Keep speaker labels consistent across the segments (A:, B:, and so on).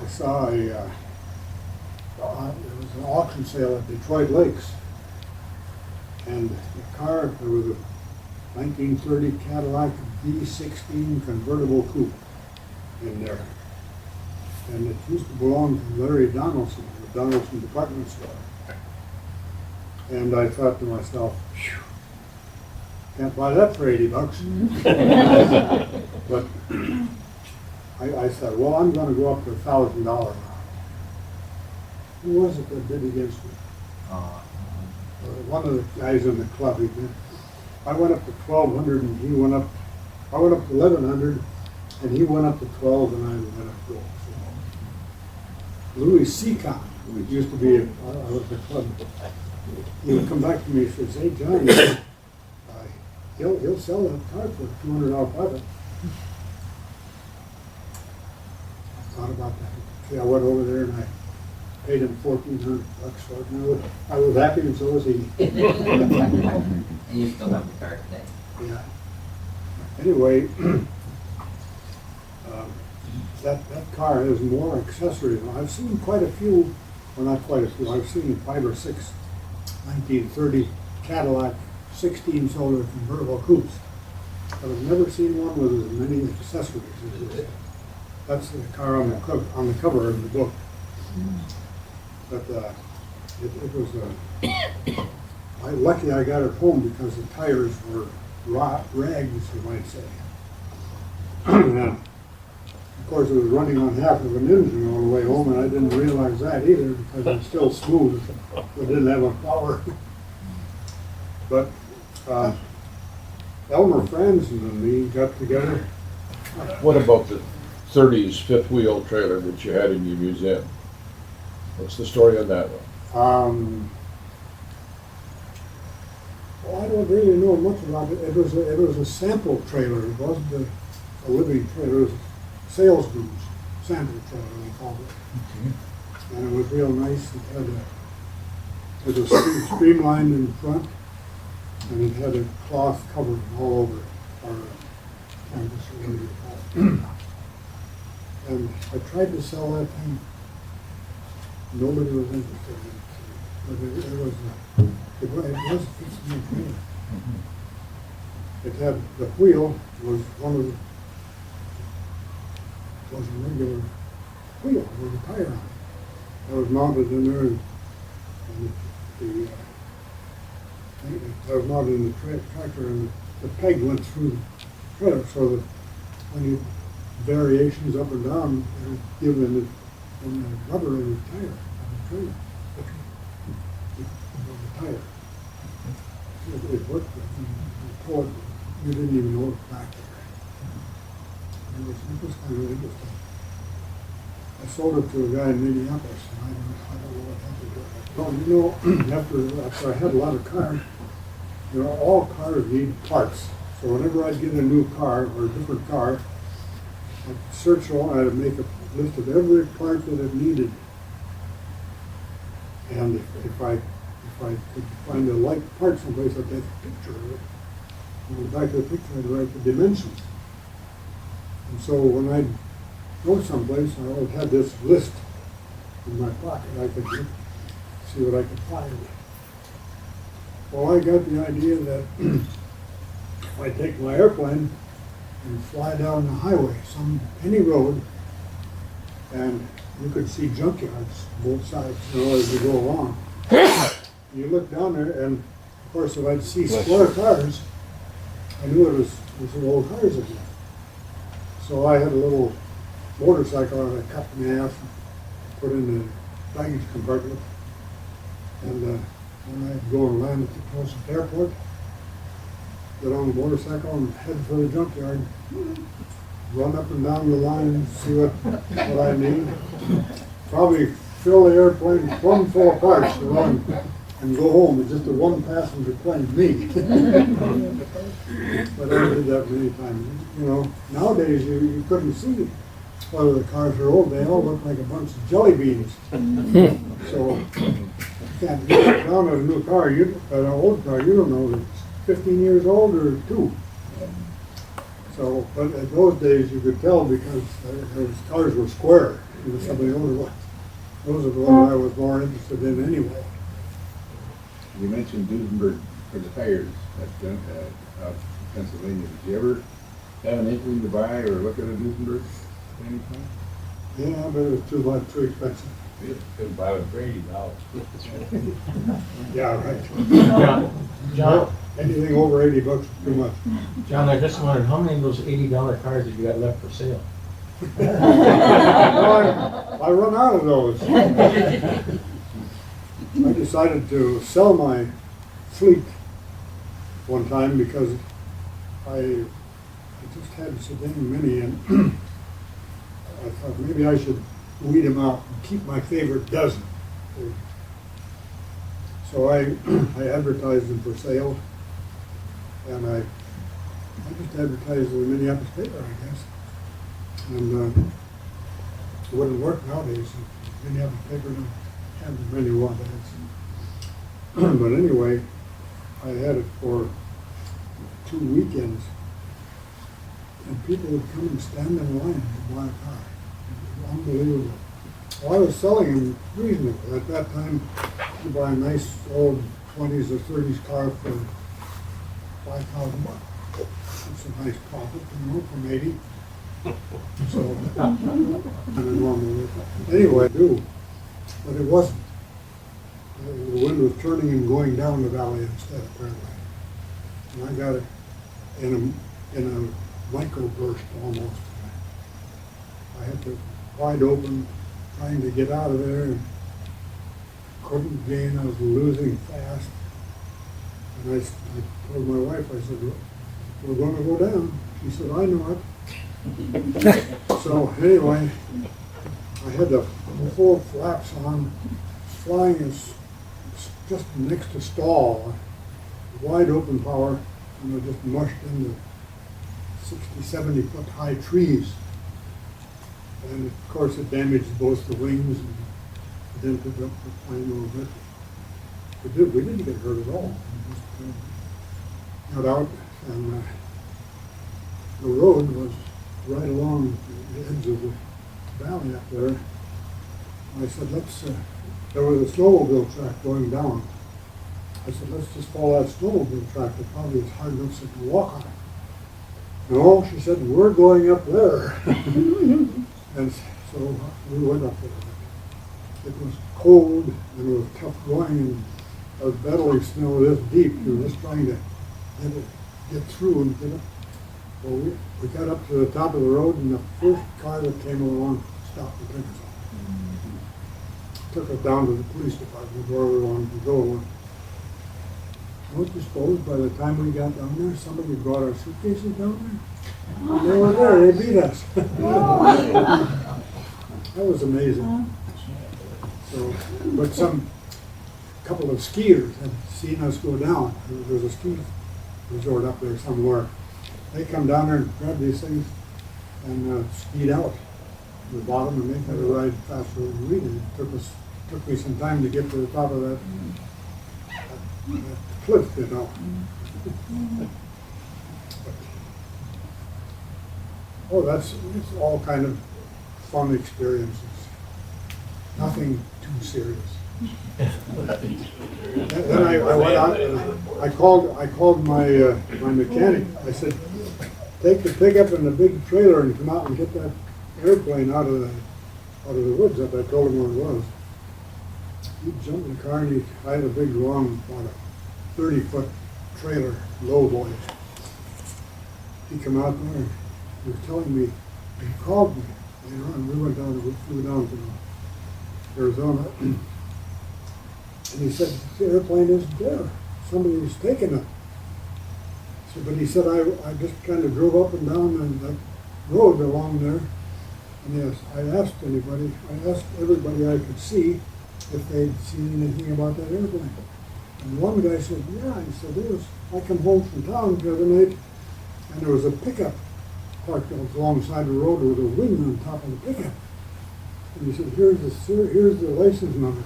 A: I saw there was an auction sale at Detroit Lakes, and the car, there was a 1930 Cadillac V16 convertible coupe in there. And it used to belong to Larry Donaldson, the Donaldson department store. And I thought to myself, phew, can't buy that for $80. But I said, well, I'm going to go up to $1,000. Who was it that bid against me? One of the guys in the club. I went up to 1,200 and he went up. I went up to 1,100 and he went up to 12 and I went up to 12. So Louis Seacon, who used to be at the club, he would come back to me and said, "Hey John, he'll sell that car for $200 profit." I thought about that. See, I went over there and I paid him $1,400 for it. And I was happy, and so was he.
B: And you still have the car today?
A: Yeah. Anyway, that car has more accessories. I've seen quite a few, well, not quite a few. I've seen 5 or 6 1930 Cadillac 16-cylinder convertible coupes, but I've never seen one with as many accessories as this. That's the car on the cover of the book. But it was lucky I got it home because the tires were rags, you might say. And of course, it was running on half of an engine all the way home, and I didn't realize that either because it's still smooth. It didn't have a power. But Elmer Franzen and me got together.
C: What about the 30s fifth wheel trailer that you had in your museum? What's the story on that one?
A: Well, I don't really know much about it. It was a sample trailer. It wasn't a living trailer. It was a sales goods sample trailer, they called it. And it was real nice. It was streamlined in front, and it had a cloth covering all over it, or canvas, or whatever you call it. And I tried to sell that thing. Nobody was interested in it. But it was a fixed trailer. It had, the wheel was was a regular wheel with a tire on it. That was mounted in there, and that was mounted in the tractor, and the peg went through the trailer, so that when you variations up and down, it would give in the rubber in the tire of the trailer. The tire. It worked. You pull it, you didn't even know it was back there. It was kind of interesting. I sold it to a guy in Minneapolis, and I don't know what happened to it. Well, you know, after I had a lot of cars, you know, all cars need parts. So whenever I'd get a new car or a different car, I'd search on, I'd make a list of every part that it needed. And if I could find a like part someplace, I'd take a picture of it. And in the back of the picture, I'd write the dimensions. And so when I'd go someplace, I always had this list in my pocket. I could see what I could find. Well, I got the idea that if I take my airplane and fly down the highway, any road, and you could see junkyards both sides, you know, as you go along. You look down there, and of course, if I'd see square cars, I knew it was some old cars again. So I had a little motorcycle that I cut in half and put in the baggage compartment. And when I'd go and land at the closest airport, get on the motorcycle and head for the junkyard, run up and down the line and see what I need. Probably fill the airplane plumb full of parts, you know, and go home with just a one-passenger plane, me. But I did that many times. You know, nowadays you couldn't see whether the cars are old. They all look like a bunch of jelly beans. So you can't get down at a new car, an old car, you don't know if it's 15 years old or 2. So, but in those days you could tell because those cars were square. with some of the older ones. Those are the ones I was more interested in anyway.
D: You mentioned Duesenberg for the tires at out of Pennsylvania. Did you ever have an inkling to buy or look at a Duesenberg at any time?
A: Yeah, but it was too expensive.
C: Couldn't buy them for $80.
A: Yeah, right.
E: John,
A: Anything over $80 is too much.
E: John, I just wondered, how many of those $80 cars have you got left for sale?
A: I run out of those. I decided to sell my fleet one time because I just had so dang many, and I thought maybe I should weed them out and keep my favorite dozen. So I advertised them for sale, and I just advertised in the Minneapolis paper, I guess. And it wouldn't work nowadays. The Minneapolis paper don't have many want ads. But anyway, I had it for 2 weekends, and people would come and stand in line to buy a car. It was unbelievable. Well, I was selling them reasonable. At that time, you buy a nice old 20s or 30s car for $5,000. That's a nice profit, from 80. So, anyway, I do, but it wasn't. The wind was turning and going down the valley instead, apparently. And I got it in a microburst almost. I had to wide open, trying to get out of there, and couldn't gain. I was losing fast. And I told my wife, I said, we're going to go down. She said, I know it. So anyway, I had the full flaps on, flying is just next to stall, wide open power, and I just mushed into 60, 70 foot high trees. And of course it damaged both the wings and dented up the plane a little bit. We didn't get hurt at all. We just got out, and the road was right along the edge of the valley up there. And I said, there was a snowmobile track going down. I said, let's just follow that snowmobile track. It probably is hard enough so I can walk on it. No, she said, we're going up there. And so we went up there. It was cold and it was tough going, and our belly snow this deep. We were just trying to get through and get up. Well, we got up to the top of the road, and the first car that came along stopped and took us off. Took us down to the police department where we wanted to go. Don't you suppose by the time we got down there, somebody brought our suitcases down there? And they were there, they beat us. That was amazing. So, but couple of skiers had seen us go down. There was a ski resort up there somewhere. They come down there and grab these things and skied out to the bottom, and they had to ride faster than we did. It took me some time to get to the top of that cliff, you know. It's all kind of fun experiences. Nothing too serious. Then I went out and I called my mechanic. I said, take the pickup and the big trailer and come out and get that airplane out of the woods up. I told him where it was. He jumped in the car, and I had a big long, about a 30-foot trailer, low boy. He come out there and he was telling me, he called me later on. We flew down to Arizona. And he said, the airplane isn't there. Somebody's taken it. So, but he said, I just kind of drove up and down that road along there. And yes, I asked everybody I could see if they'd seen anything about that airplane. And one guy said, yeah. He said, I come home from town the other night, and there was a pickup parked alongside the road with a wing on top of the pickup. And he said, here's the license number.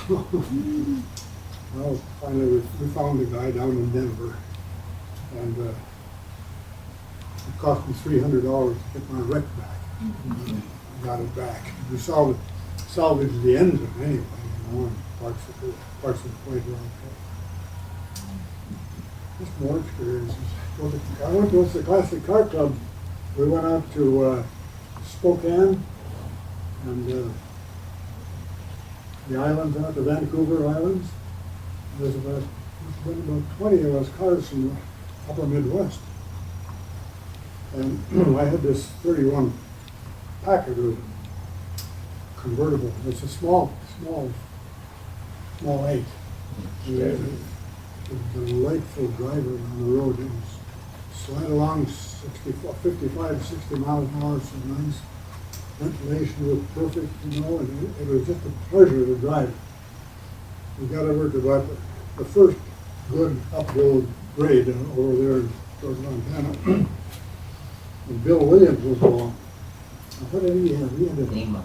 A: Well, finally we found the guy down in Denver, and it cost me $300 to get my wreck back. got it back. We salvaged the engine anyway, you know, and parts of the plate were okay. Just more experiences. I went to the Classic Car Club. We went out to Spokane and the islands, out the Vancouver Islands. There's been about 20 of us cars from the upper Midwest. And I had this 31 Packard, it was convertible. It's a small 8. A delightful driver on the road. It was slide along 55, 60 miles an hour, so nice. Ventilation was perfect, you know, and it was just a pleasure to drive. We got over to about the first good uphill grade over there towards Montana. And Bill Williams was along. Now, what did he have? He had a
B: Name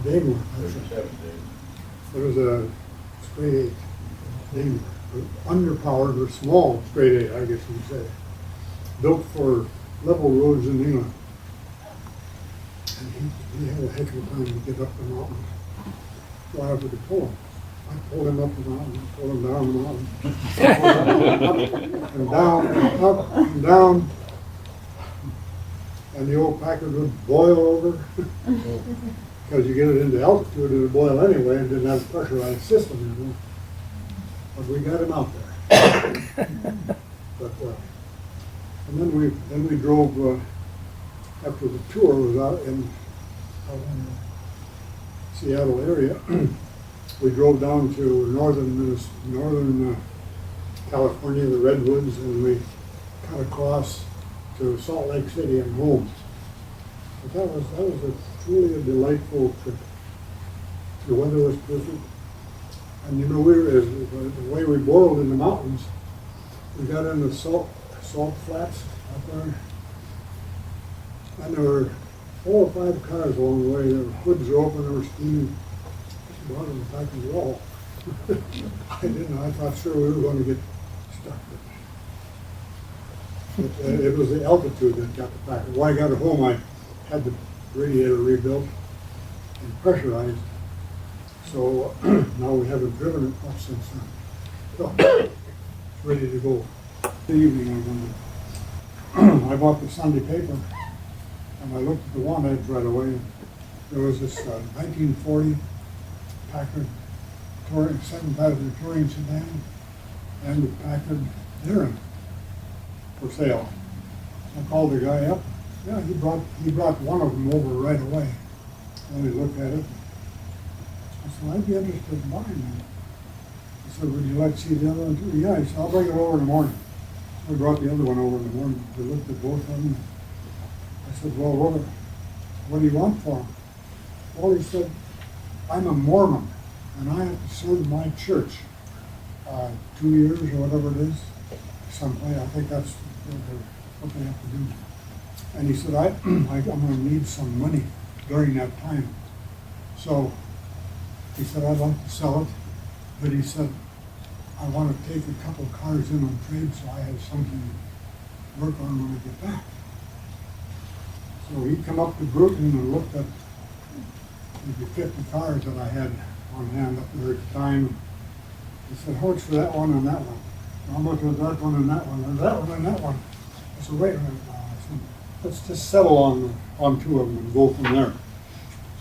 A: Daimler. It was a straight 8 Daimler. Underpowered or small straight 8, I guess you'd say. Built for level roads in England. And he had a heck of a time to get up the mountain. So I had to pull him. I pulled him up the mountain, I pulled him down the mountain. Up and down, and up and down. And the old Packard would boil over. Because you get it into altitude, it would boil anyway, and didn't have a pressurized system, you know. But we got him out there. But, and then we drove, after the tour was out in the Seattle area, we drove down to northern California, the Redwoods, and we cut across to Salt Lake City and home. But that was truly a delightful trip. The weather was perfect. And you know, the way we boiled in the mountains, we got in the salt flats up there. And there were 4 or 5 cars along the way. Their hoods were open, they were steaming. Just about on the back of the wall. I didn't know, I thought sure we were going to get stuck. But it was the altitude that got the Packard. When I got it home, I had the radiator rebuilt and pressurized. So now we haven't driven it much since then. So it's ready to go. The evening I bought the Sunday paper and I looked at the want ads right away. There was this 1940 Packard 7-passenger touring sedan and the Packard Darren for sale. I called the guy up. Yeah, he brought one of them over right away. And we looked at it. I said, I'd be interested in buying that. He said, would you like to see the other one too? Yeah, he said, I'll bring it over in the morning. So we brought the other one over in the morning. We looked at both of them. I said, well, what do you want for them? Well, he said, I'm a Mormon, and I have to serve my church 2 years or whatever it is. Someplace, I think that's what they have to do. And he said, I'm going to need some money during that time. So he said, I'd like to sell it, but he said, I want to take a couple cars in on trade so I have something to work on when I get back. So he come up to Brooklyn and looked at maybe 50 cars that I had on hand up there at the time. He said, how much for that one and that one? How much was that one and that one and that one and that one? I said, wait a minute now. I said, let's just settle on 2 of them and go from there.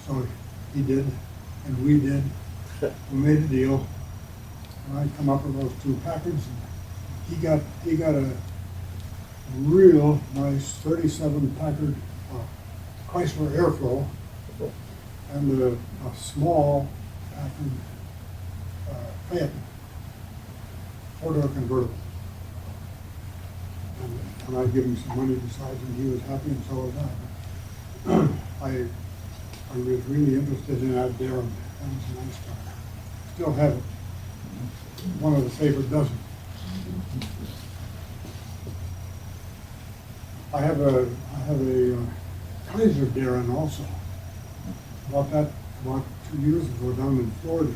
A: So he did, and we did. We made a deal. And I come up with those 2 Packards. And he got a real nice 37 Packard Chrysler Airflow and a small Packard Fayetteville 4-door convertible. And I give him some money besides, and he was happy, and so was I. I was really interested in that Darren. That was a nice car. Still have it. One of the favorite dozen. I have a Kaiser Darren also. Bought that about 2 years ago down in Florida.